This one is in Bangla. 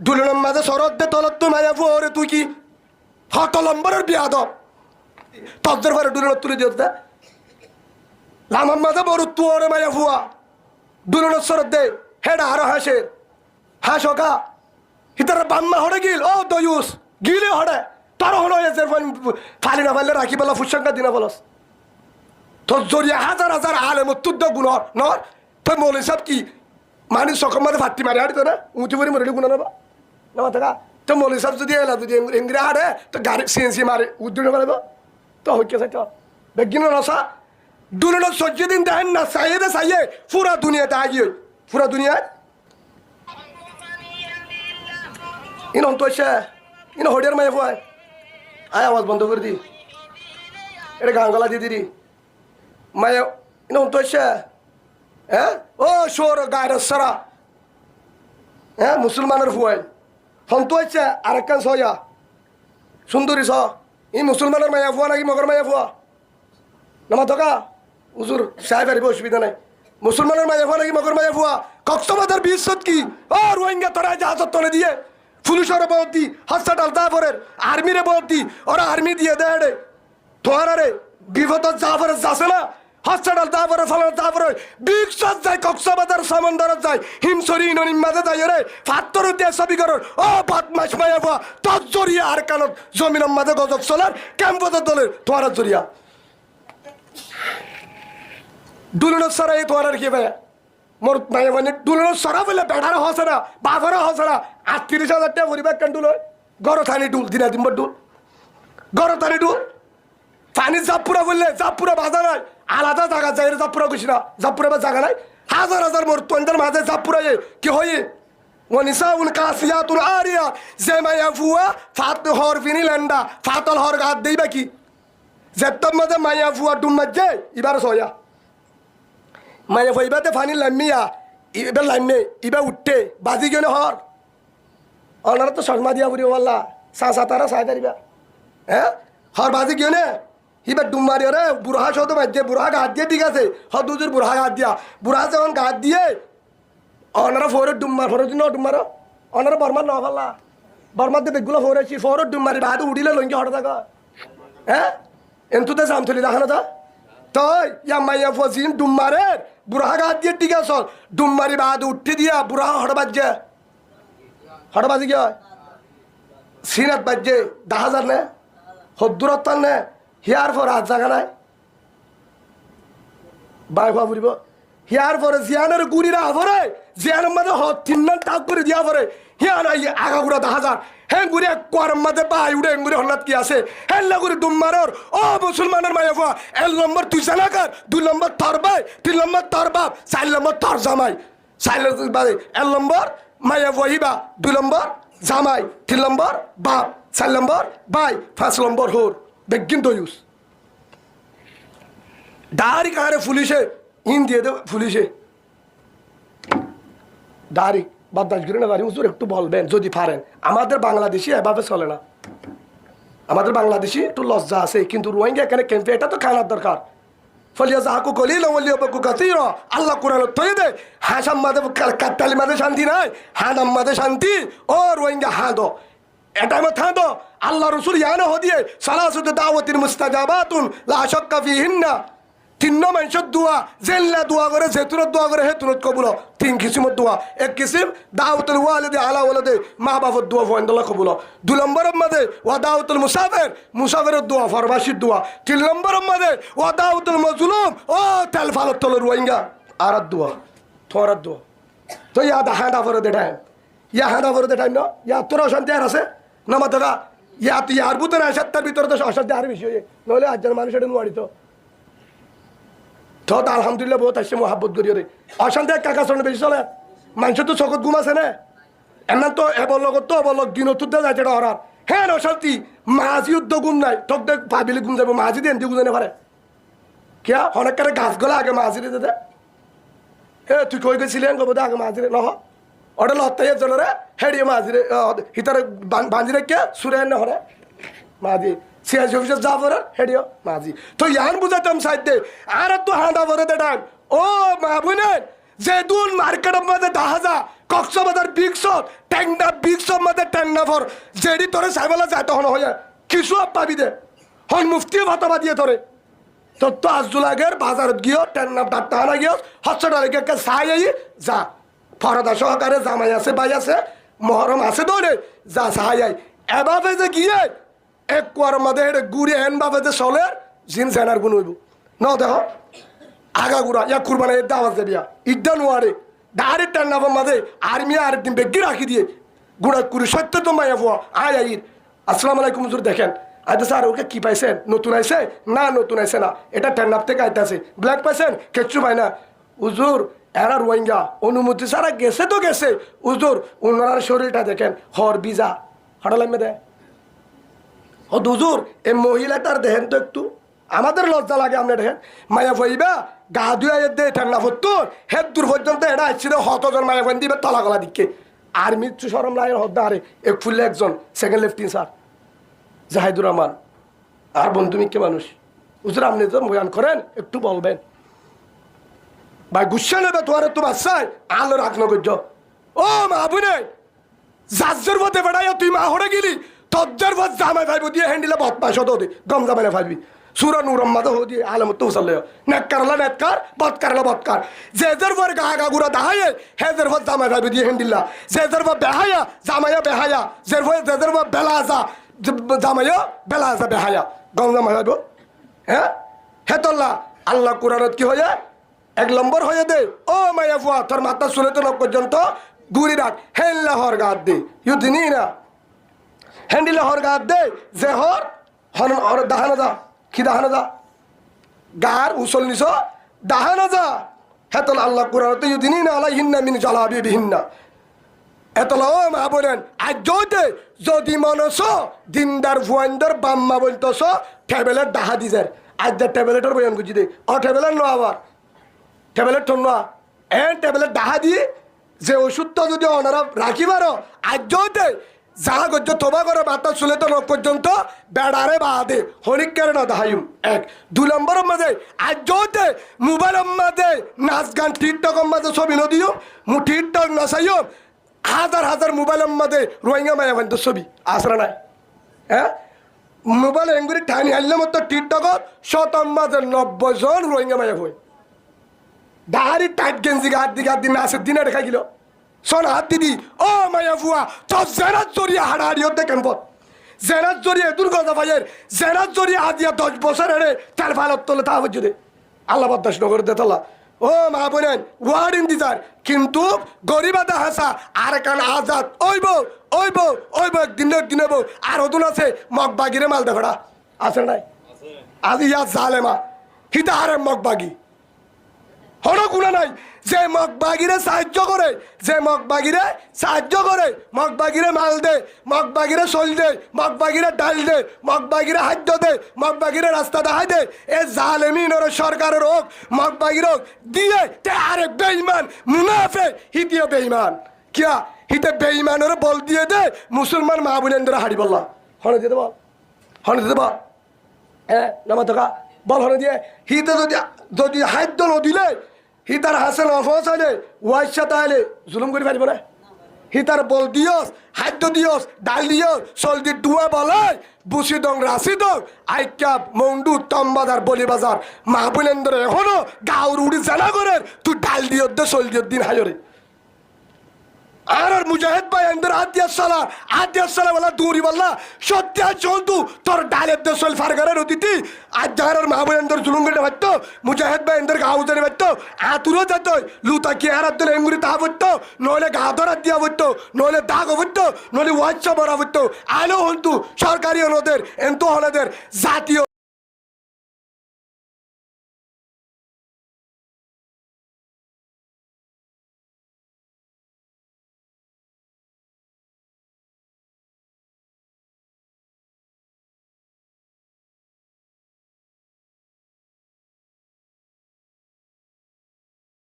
দুলনের মাঝে শরৎ দে তলত তো মায়া ফুয়ারে তুই কি হত লম্বরের বিয়া দ তদ্দের পরে দুলনের তুলে দিও দে লামার মাঝে বড় তুয়ারে মায়া ফুয়া দুলনের শরৎ দে হেডা আরো হাসের হাস ওকা হিতারে বাম্মা হড়ে গিল ও দয়ুস গিলে হড়ে তার হলো এসের ফালি না ফাইলে রাখি বলা ফুসঙ্কা দিনা বলস তোর জরিয়া হাজার হাজার আলে মতুদ্দ গুণর নর তোর মৌলি সাহেব কি মানুষ সকম মাঝে ফাটি মারি হাঁটি তো না উঁচু করে মরে গুণ নেবা নেবা থাকা তো মৌলি সাহেব যদি এলা যদি ইংরে হাঁটে তো গাড়ি সিএনসি মারে উদ্যোগ মারিব তো হইকে চাই তো বেগিন রসা দুলনের সহ্য দিন দেখেন না চাইয়ে দে চাইয়ে পুরা দুনিয়াতে আগিয়ে পুরা দুনিয়ায় ইন অন্ত ইন হডিয়ার মায়ে ফুয়ায় আয় আওয়াজ বন্ধ করে দি এটা গান গলা দিয়ে দিদি মায়ে ইন অন্ত হ্যাঁ ও সোর গায়ের সারা হ্যাঁ মুসলমানের ফুয়ায় হন্ত আরেকখান সয়া সুন্দরী স ই মুসলমানের মায়া ফুয়া নাকি মগর মায়া ফুয়া নামা থকা হুজুর সাহেব আরিব অসুবিধা নাই মুসলমানের মায়া ফুয়া নাকি মগর মায়া ফুয়া কক্সবাজার বিশ্বত কি ও রোহিঙ্গা তোরা জাহাজত তলে দিয়ে পুলিশের বহতি হসপিটাল জাফরের আর্মিরে বহতি ওরা আর্মি দিয়ে দেয় তোরা রে বিপদ জাফরের যাচ্ছে না হসপিটাল জাফরের ফলার জাফর বিশ্বত যায় কক্সবাজার সমন্দর যায় হিমসরি ইননিম মাঝে যায় রে ফাত্তর দিয়ে ছবি করর ও বদমাশ মায়া ফুয়া তোর জরিয়া আর কানত জমিনের মাঝে গজব চলার ক্যাম্পদের দলের তোরা জরিয়া দুলনের সরাই তোর কি ভাই মোর মায়ে মানে দুলনের সরা বলে বেড়ার হসে না বাফারা হসে না 38,000 টাকা পরিবার কেন ডুল গড় থানি ডুল দিনা দিনবার ডুল গড় থানি ডুল পানি জাপুরা বললে জাপুরা বাজা নাই আলাদা জায়গা যাই জাপুরা গেছি না জাপুরা বা জায়গা নাই হাজার হাজার মোর তোদের মাঝে জাপুরা কি হয়ে ونساء كاسيات عاريات زي ما يفوا فات هور فينيلندا فاتل هور قاد دي بكي زتم مده ما يفوا دم مجه يبار سويا ما يفوا يبات فاني لميا يبال لمي يبا উঠতে বাজি গনে হর অনারা তো শর্মা দিয়া পুরি ওয়াল্লা সাতারা সাইদারিবা হ্যাঁ হর বাজি গনে হিবা ডুম মারি রে বুড়া শত বাজে বুড়া গাদ দিয়ে ঠিক আছে হর দুজুর বুড়া গাদ দিয়া বুড়া যখন গাদ দিয়ে অনারা ফোরের ডুম্মার ফোরের দিন ডুম্মার অনারা বর্মার ন ফাল্লা বর্মার দিয়ে বেগুলো ফোরেছি ফোরের ডুম্মারি বাহাদুর উঠিলে লঙ্গি হঠাৎ থাকা হ্যাঁ এনতুতে জাম তুলি দেখানো তা তই ইয়া মাইয়া ফসিন ডুম্মারের বুড়া গাদ দিয়ে ঠিক আছে ডুম্মারি বাহাদুর উঠতে দিয়া বুড়া হঠাৎ বাজছে হঠাৎ বাজি কি হয় সিনাত বাজছে 10,000 নে হদ্দুরত নে হিয়ার ফর হাত জাগা নাই বাই খোয়া ফুরিব হিয়ার পরে জিয়ানের গুড়িরা পরে জিয়ানের মাঝে তিন টাক করে দিয়া পরে হিয়ান আগাগুড়া 10,000 হ্যাঁ গুড়ি কোয়ার মাঝে বাই উড়ে গুড়ি হল্লাত কি আছে হ্যাঁ গুড়ি ডুম্মারর ও মুসলমানের মায়া ফুয়া 1 নম্বর তুই জানাকার 2 নম্বর তোর ভাই 3 নম্বর তোর বাপ 4 নম্বর তোর জামাই 1 নম্বর মায়া ফুয়া 2 নম্বর জামাই 3 নম্বর বাপ 4 নম্বর ভাই 5 নম্বর হোর বেগিন দয়ুস দাড়ি কারে পুলিশে ইন দিয়ে দে পুলিশে দাড়ি বাদাস করে না দাড়ি হুজুর একটু বলবেন যদি পারেন আমাদের বাংলাদেশি এভাবে চলে না আমাদের বাংলাদেশি একটু লজ্জা আছে কিন্তু রোহিঙ্গা এখানে ক্যাম্পে এটা তো খানার দরকার ফলিয়া যাহাকু কলিল ওলিয়া বাকু কাতির আল্লাহ কোরআন তৈ দে হাসাম মাদে কাটালি মাদে শান্তি নাই হানাম মাদে শান্তি ও রোহিঙ্গা হাঁদো এটা মত হাঁদো আল্লাহ রসুল ইয়ানা হদিয়ে সালাসুদ দাওয়াতির মুস্তাজাবাতুন লা শাক্কা ফিহিন্না 3 মানুষের দোয়া জেল্লা দোয়া করে জেতুনত দোয়া করে হেতুনত কবুল 3 কিসিমের দোয়া এক কিসিম দাওয়াতুল ওয়ালিদি আলা ওয়ালাদে মা বাবার দোয়া ফয়ন্দলা কবুল 2 নম্বরের মধ্যে ওয়া দাওয়াতুল মুসাফিরের দোয়া ফরমাশির দোয়া 3 নম্বরের মধ্যে ওয়া দাওয়াতুল মাজলুম ও তেল ফালত তল রোহিঙ্গা আর দোয়া তোর দোয়া তো ইয়া দা হাঁদা ফরে দে টাইম ইয়া হাঁদা ফরে দে টাইম না ইয়া তোর অশান্তি আর আছে না মাথা ইয়া তুই আর বুতরে আসার ভিতরে তো অশান্তি আর বেশি হয়ে নইলে আজের মানুষ এটা নোয়াড়ি তো আলহামদুলিল্লাহ বহুত আসছে মহাব্বত করি রে অশান্তি এক কাকা চলে বেশি চলে মানুষ তো চকত ঘুম আছে না এমন তো এবার লগত তো এবার দিন তুলতে যাচ্ছে এটা হরার হ্যাঁ অশান্তি মাঝি উদ্যোগ গুম নাই তোক দেখ ভাবিলে গুম যাবো মাঝি দিয়ে এমনি গুজানে পারে কে অনেক কারে গাছ গলা আগে মাঝিরে দে হে তুই কই গেছিলি গো আগে মাঝিরে নহ ওটা লত্তাইয়ের জন্য রে হেডিয়ে মাঝিরে হিতারে বাঁধিরে কে সুরে না হরে মাঝি সিয়াজ অফিসে যা পরে হেডিও মাঝি তো ইয়ান বুঝাতাম সাইডে আর তো হাঁদা পরে দেটান ও মা বুনে যে দুন মার্কেটের মধ্যে 10,000 কক্সবাজার বিগসত ট্যাংনা বিগসত মধ্যে ট্যাংনা ফর যেডি তোরে সাইবেলা যায় তখন হয়ে কিছু পাবি দে হন মুফতিও ভাতাবা দিয়ে তোরে তোর তো আজুল আগের বাজারত গিয়েও ট্যাংনা ডাক্তার গিয়েও হসপিটালে গিয়ে চাই আই যা ফরদা সহকারে জামাই আছে ভাই আছে মহরম আছে দৌড়ে যা চাই আই এভাবে যে গিয়ে এক কুয়ার মধ্যে গুড়ি হেন ভাবে যে চলে জিন সেনার গুণ হইব ন দেখ আগা গুড়া ইয়া কুরবানা এর দাওয়াজ দেবিয়া ইডা নোয়ারে ডাইরেক্ট টান্নাবার মাঝে আর্মি আরেকদিন বেগি রাখি দিয়ে গুড়া কুড়ি সত্য তো মায়া ফুয়া আয় আইর আসসালামু আলাইকুম হুজুর দেখেন আচ্ছা স্যার ওকে কি পাইছেন নতুন আইছে না নতুন আইছে না এটা টেন্নাপ থেকে আইতেছে ব্ল্যাক পাইছেন কিচ্ছু পাই না হুজুর এরা রোহিঙ্গা অনুমতি ছাড়া গেছে তো গেছে হুজুর ওনার শরীরটা দেখেন হর বিজা হঠালামে দেয় ও হুজুর এই মহিলাটার দেখেন তো একটু আমাদের লজ্জা লাগে আমরা দেখেন মায়া ভইবা গা ধুয়া দে ঠান্ডা হতো হেদ দূর পর্যন্ত এটা আসছিল হতজন মায়া ভাই দিবে তলা গলা দিকে আর মৃত্যু সরম লাইন হদ্দা আরে এক ফুললে একজন second lieutenant sir Jahidur Rahman আর বন্ধু মিকে মানুষ হুজুর আপনি তো বয়ান করেন একটু বলবেন ভাই গুসা নেবে তোমার তো বাচ্চায় আলো রাখ নগর্য ও মা বুনে জাজের মধ্যে বেড়াই তুই মা হরে গেলি তজ্জার পর জামাই ভাইব দিয়ে হ্যান্ডিলে বদমাস হতো দে গম জামাইলে ভাবি সুরা নুরম মাদা হো দিয়ে আলম তো উসালে নেককার হলা নেককার বদকার হলা বদকার জেজের পর গা গা গুড়া দাহায়ে হেজের পর জামাই ভাইব দিয়ে হ্যান্ডিলা জেজের পর বেহায়া জামাইয়া বেহায়া জেজের পর বেলাজা জামাইয়া বেলাজা বেহায়া গম জামাই ভাইব হ্যাঁ হেতল্লা আল্লাহ কোরআনত কি হয়ে এক নম্বর হয়ে দে ও মায়া ফুয়া তোর মাথা শুনে তো পর্যন্ত গুড়ি রাখ হেল্লা হর গাদ দে ইউ দিনই না হ্যান্ডিলে হর গাদ দে যে হর হন হর দাহানো যা কি দাহানো যা গার উসল নিছ দাহানো যা হেতল আল্লাহ কোরআনতে ইউ দিনই না আলাই হিন্না মিন জ্বালাবি বিহিন্না এতলা ও মা বলেন আজ যদি মনস দিনদার ভুয়ানদার বাম্মা বলতস টেবলেট দাহা দিজের আজ যা টেবলেটের বয়ান গুজি দে ও টেবলেট নো আবার টেবলেট ঠন এন টেবলেট দাহা দিয়ে যে ওষুধটা যদি ওনারা রাখি পারো আজ যা গজ্য তোবা করে বার্তা শুনে তো লোক পর্যন্ত বেড়ারে বাদে হরিক কেন না দাহাইম এক দুই নম্বরের মাঝে আজ মোবাইলের মাঝে নাচ গান টিকটকের মাঝে ছবি নদীও টিকটক নাচাইও হাজার হাজার মোবাইলের মাঝে রোহিঙ্গা মায়া বান্ধব ছবি আসরা নাই হ্যাঁ মোবাইল এঙ্গুরি ঠানি হারলে মতো টিকটকত শতম মাঝে 90 জন রোহিঙ্গা মায়া হই দাহারি টাইট গেঞ্জি হাত দিকে নাচের দিনে দেখা গেল শোন হাত দিদি ও মায়া ফুয়া তো জেনার জড়িয়ে হাড়াহাড়ি হতে কেন পথ জেনার জড়িয়ে দুর্গতা ভাইয়ের জেনার জড়িয়ে হাত 10 বছর এড়ে তার ভালত তোলে তা হচ্ছে দে আল্লাহ বদাস নগর দেতলা ও মা বোনেন ওয়ার্ড ইন্দিজার কিন্তু গরিবাদা হাসা আর কান আজাদ ওইব একদিন বউ আর হতুন আছে মগ বাগিরে মাল দেখড়া আছে নাই আজ ইয়া জালেমা হিতা হারে মগ বাগি হলো গুণা নাই যে মগবাগিরে সাহায্য করে মগবাগিরে মাল দে মগবাগিরে চল দে মগবাগিরে ডাল দে মগবাগিরে খাদ্য দে মগবাগিরে রাস্তা দেখাই দে এ জালেমিনের সরকারের হোক মগবাগির হোক দিয়ে তে আরেক বেঈমান মুনাফে হিতিও বেঈমান কিয়া হিতে বেঈমানের বল দিয়ে দে মুসলমান মা বোনেদের হাড়ি বললা হনে দিতে বল হ্যাঁ নামা থকা বল হনে দিয়ে হিতে যদি খাদ্য নদিলে হিতার হাসেন অফসাইলে ওয়াইসা তাহলে জুলুম করে পারিব না হিতার বল দিয়স খাদ্য দিয়স ডাল দিয়স চলদি ডুয়া বলাই বুসি দং রাশি দং আইকাপ মন্ডু তম্বাজার বলি বাজার মা বোনেন্দরে এখনো গাউর উড়ি জানা করে তুই ডাল দিয়র দে চল দিয়র দিন হাইরে আর মুজাহিদ ভাই এন্দর আদিয়া সালা বলা দূরি বললা সত্যি চলতু তোর ডালের দে চল ফারগারের অতিথি আজ যাহার মা বোন এন্দর জুলুম করে ভাবতো মুজাহিদ ভাই এন্দর গাউ ধরে ভাবতো আতুরও যেত লুতা কি আর দিলে এঙ্গুরি তা বলতো নইলে গা ধরা দিয়া বলতো নইলে দাগ বলতো নইলে ওয়াচ্ছা বরা বলতো আলো হন্তু সরকারি অনদের এন্ত হলেদের জাতীয়